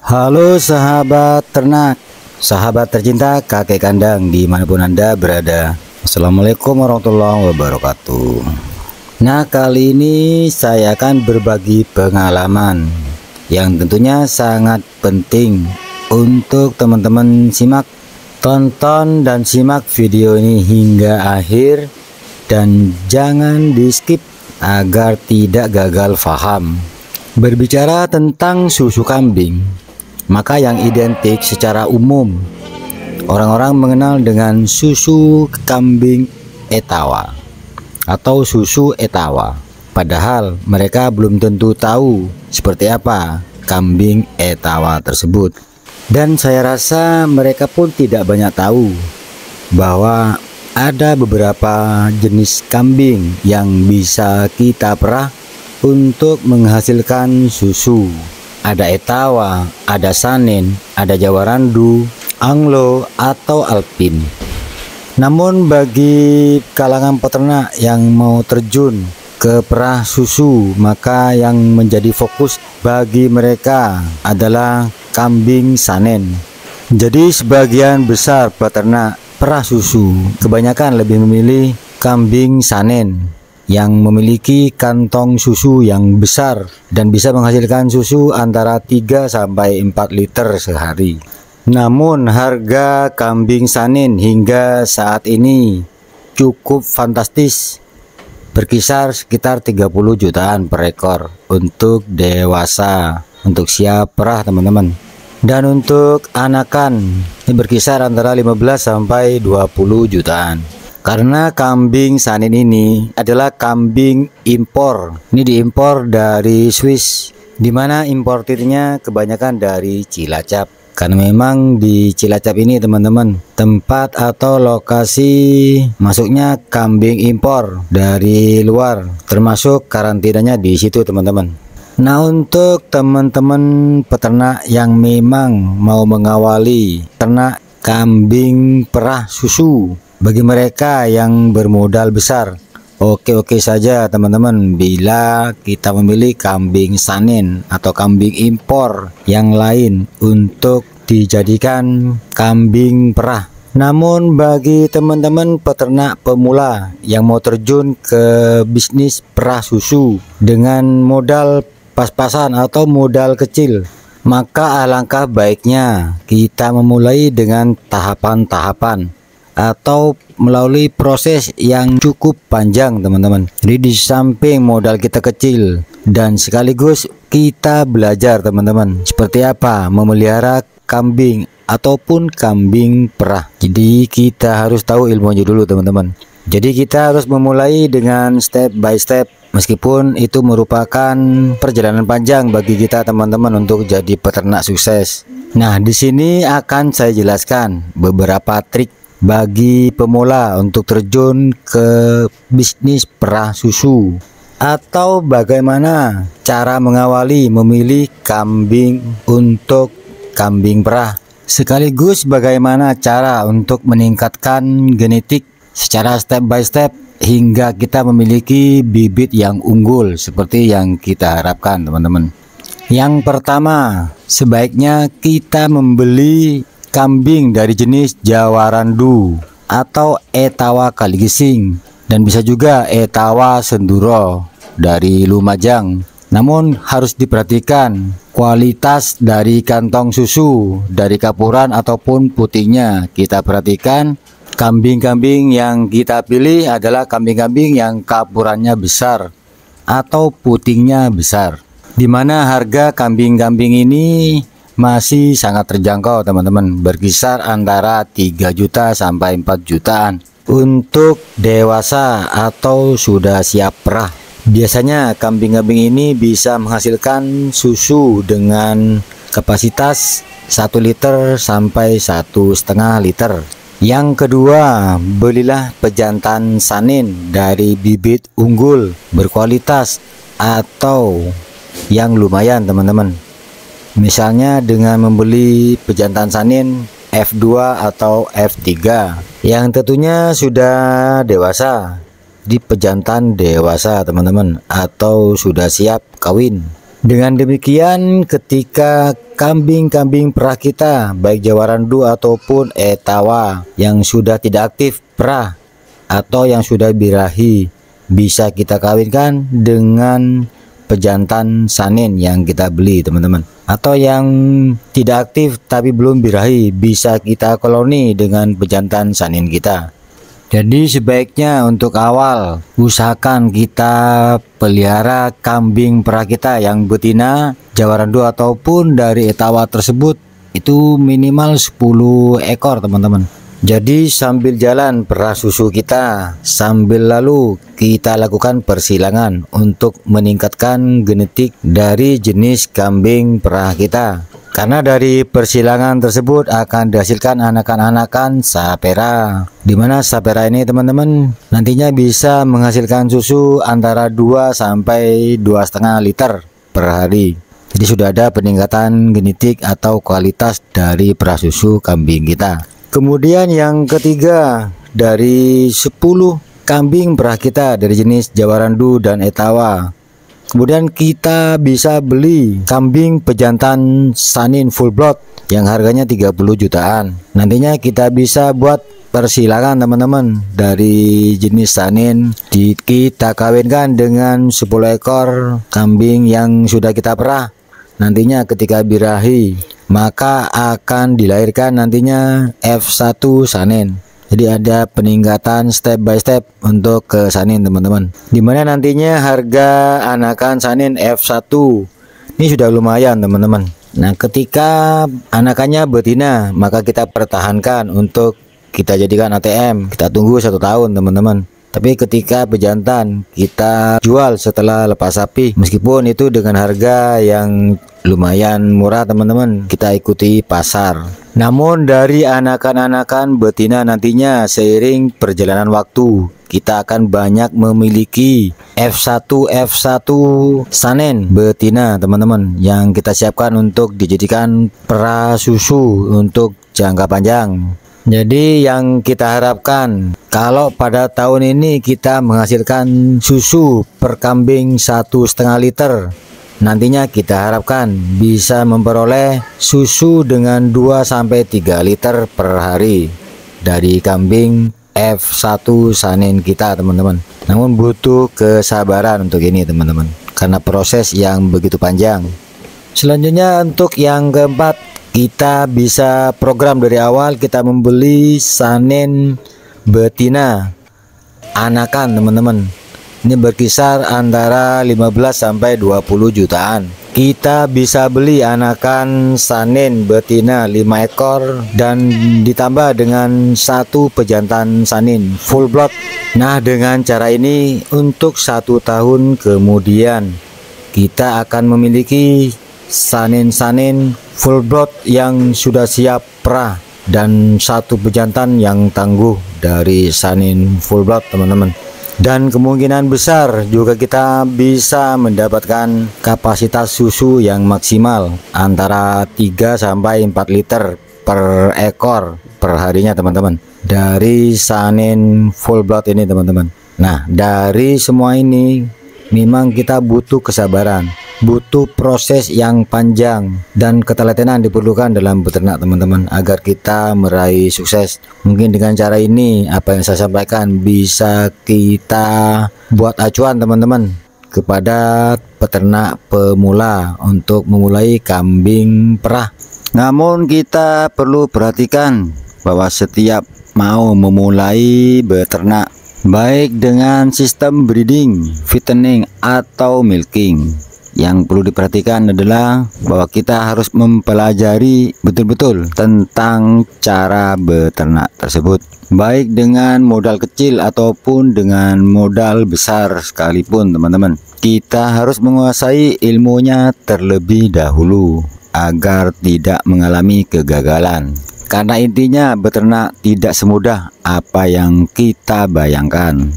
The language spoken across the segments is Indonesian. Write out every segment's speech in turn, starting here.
Halo sahabat ternak, sahabat tercinta kakek kandang dimanapun Anda berada. Assalamualaikum warahmatullahi wabarakatuh. Nah, kali ini saya akan berbagi pengalaman yang tentunya sangat penting untuk teman-teman simak. Tonton dan simak video ini hingga akhir dan jangan di skip agar tidak gagal paham. Berbicara tentang susu kambing, maka yang identik secara umum orang-orang mengenal dengan susu kambing Etawa atau susu Etawa. Padahal mereka belum tentu tahu seperti apa kambing Etawa tersebut. Dan saya rasa mereka pun tidak banyak tahu bahwa ada beberapa jenis kambing yang bisa kita perah untuk menghasilkan susu. Ada Etawa, ada Sanen, ada Jawa Randu, Anglo, atau Alpin. Namun bagi kalangan peternak yang mau terjun ke perah susu, maka yang menjadi fokus bagi mereka adalah kambing Sanen. Jadi sebagian besar peternak perah susu kebanyakan lebih memilih kambing Sanen yang memiliki kantong susu yang besar dan bisa menghasilkan susu antara 3 sampai 4 liter sehari. Namun harga kambing Sanen hingga saat ini cukup fantastis, berkisar sekitar 30 jutaan per ekor untuk dewasa, untuk siap perah teman-teman. Dan untuk anakan ini berkisar antara 15 sampai 20 jutaan. Karena kambing Sanen ini adalah kambing impor. Ini diimpor dari Swiss, dimana importirnya kebanyakan dari Cilacap. Karena memang di Cilacap ini teman-teman tempat atau lokasi masuknya kambing impor dari luar, termasuk karantinanya di situ teman-teman. Nah, untuk teman-teman peternak yang memang mau mengawali ternak kambing perah susu, bagi mereka yang bermodal besar, oke-oke saja teman-teman bila kita memilih kambing Sanen atau kambing impor yang lain untuk dijadikan kambing perah. Namun bagi teman-teman peternak pemula yang mau terjun ke bisnis perah susu dengan modal pas-pasan atau modal kecil, maka alangkah baiknya kita memulai dengan tahapan-tahapan atau melalui proses yang cukup panjang teman-teman. Jadi di samping modal kita kecil dan sekaligus kita belajar teman-teman seperti apa memelihara kambing ataupun kambing perah. Jadi kita harus tahu ilmunya dulu teman-teman. Jadi kita harus memulai dengan step by step, meskipun itu merupakan perjalanan panjang bagi kita teman-teman untuk jadi peternak sukses. Nah, di sini akan saya jelaskan beberapa trik bagi pemula untuk terjun ke bisnis perah susu, atau bagaimana cara mengawali memilih kambing untuk kambing perah, sekaligus bagaimana cara untuk meningkatkan genetik secara step by step hingga kita memiliki bibit yang unggul seperti yang kita harapkan teman-teman. Yang pertama, sebaiknya kita membeli kambing dari jenis Jawa Randu atau Etawa Kaligesing, dan bisa juga Etawa Senduro dari Lumajang. Namun harus diperhatikan kualitas dari kantong susu, dari kapuran ataupun putingnya. Kita perhatikan kambing-kambing yang kita pilih adalah kambing-kambing yang kapurannya besar atau putingnya besar, dimana harga kambing-kambing ini masih sangat terjangkau teman-teman, berkisar antara 3 juta sampai 4 jutaan untuk dewasa atau sudah siap perah. Biasanya kambing-kambing ini bisa menghasilkan susu dengan kapasitas 1 liter sampai 1,5 liter. Yang kedua, belilah pejantan Sanen dari bibit unggul berkualitas atau yang lumayan teman-teman. Misalnya dengan membeli pejantan Sanen F2 atau F3 yang tentunya sudah dewasa, di pejantan dewasa teman-teman, atau sudah siap kawin. Dengan demikian, ketika kambing-kambing perah kita, baik Jawarandu ataupun Etawa yang sudah tidak aktif perah atau yang sudah birahi, bisa kita kawinkan dengan pejantan sanin yang kita beli, teman-teman. Atau yang tidak aktif tapi belum birahi, bisa kita koloni dengan pejantan sanin kita. Jadi sebaiknya untuk awal usahakan kita pelihara kambing perah kita yang betina Jawarandu ataupun dari Etawa tersebut itu minimal 10 ekor, teman-teman. Jadi sambil jalan perah susu kita, sambil lalu kita lakukan persilangan untuk meningkatkan genetik dari jenis kambing perah kita. Karena dari persilangan tersebut akan dihasilkan anakan-anakan sapera, dimana sapera ini, teman-teman, nantinya bisa menghasilkan susu antara 2 sampai 2,5 liter per hari. Jadi sudah ada peningkatan genetik atau kualitas dari perah susu kambing kita. Kemudian yang ketiga, dari 10 kambing perah kita dari jenis Jawarandu dan Etawa, kemudian kita bisa beli kambing pejantan sanin full blood yang harganya 30 jutaan. Nantinya kita bisa buat persilangan, teman-teman, dari jenis sanin kita kawinkan dengan 10 ekor kambing yang sudah kita perah. Nantinya ketika birahi maka akan dilahirkan nantinya F1 sanin. Jadi ada peningkatan step by step untuk ke sanin, teman-teman. Dimana nantinya harga anakan sanin F1 ini sudah lumayan, teman-teman. Nah, ketika anakannya betina maka kita pertahankan untuk kita jadikan ATM. Kita tunggu 1 tahun, teman-teman. Tapi ketika pejantan kita jual setelah lepas sapi, meskipun itu dengan harga yang lumayan murah, teman-teman, kita ikuti pasar. Namun dari anakan-anakan betina nantinya seiring perjalanan waktu kita akan banyak memiliki F1 sanen betina, teman-teman, yang kita siapkan untuk dijadikan perah susu untuk jangka panjang. Jadi yang kita harapkan, kalau pada tahun ini kita menghasilkan susu per kambing 1,5 liter, nantinya kita harapkan bisa memperoleh susu dengan 2-3 liter per hari dari kambing F1 sanin kita, teman-teman. Namun butuh kesabaran untuk ini, teman-teman, karena proses yang begitu panjang. Selanjutnya untuk yang keempat, kita bisa program dari awal kita membeli sanin betina anakan, teman-teman. Ini berkisar antara 15 sampai 20 jutaan. Kita bisa beli anakan sanin betina 5 ekor dan ditambah dengan 1 pejantan sanin full blood. Nah, dengan cara ini untuk 1 tahun kemudian kita akan memiliki sanin-sanin full blood yang sudah siap perah dan 1 pejantan yang tangguh dari sanin full blood, teman-teman. Dan kemungkinan besar juga kita bisa mendapatkan kapasitas susu yang maksimal antara 3 sampai 4 liter per ekor per harinya, teman-teman, dari sanin full blood ini, teman-teman. Nah, dari semua ini memang kita butuh kesabaran, butuh proses yang panjang, dan ketelatenan diperlukan dalam beternak, teman-teman, agar kita meraih sukses. Mungkin dengan cara ini apa yang saya sampaikan bisa kita buat acuan, teman-teman, kepada peternak pemula untuk memulai kambing perah. Namun kita perlu perhatikan bahwa setiap mau memulai beternak, baik dengan sistem breeding, fattening, atau milking, yang perlu diperhatikan adalah bahwa kita harus mempelajari betul-betul tentang cara beternak tersebut, baik dengan modal kecil ataupun dengan modal besar sekalipun, teman-teman. Kita harus menguasai ilmunya terlebih dahulu agar tidak mengalami kegagalan. Karena intinya beternak tidak semudah apa yang kita bayangkan.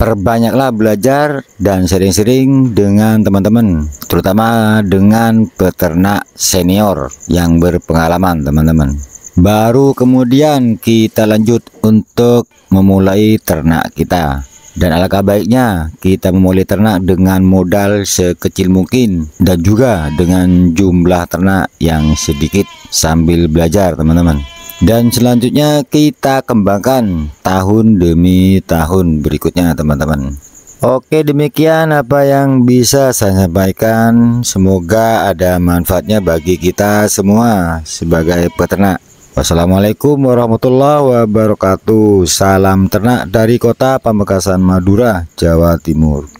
Perbanyaklah belajar dan sering-sering dengan teman-teman, terutama dengan peternak senior yang berpengalaman, teman-teman. Baru kemudian kita lanjut untuk memulai ternak kita. Dan alangkah baiknya kita memulai ternak dengan modal sekecil mungkin dan juga dengan jumlah ternak yang sedikit sambil belajar teman-teman. Dan selanjutnya kita kembangkan tahun demi tahun berikutnya teman-teman. Oke, demikian apa yang bisa saya sampaikan. Semoga ada manfaatnya bagi kita semua sebagai peternak. Wassalamualaikum warahmatullahi wabarakatuh. Salam ternak dari Kota Pamekasan, Madura, Jawa Timur.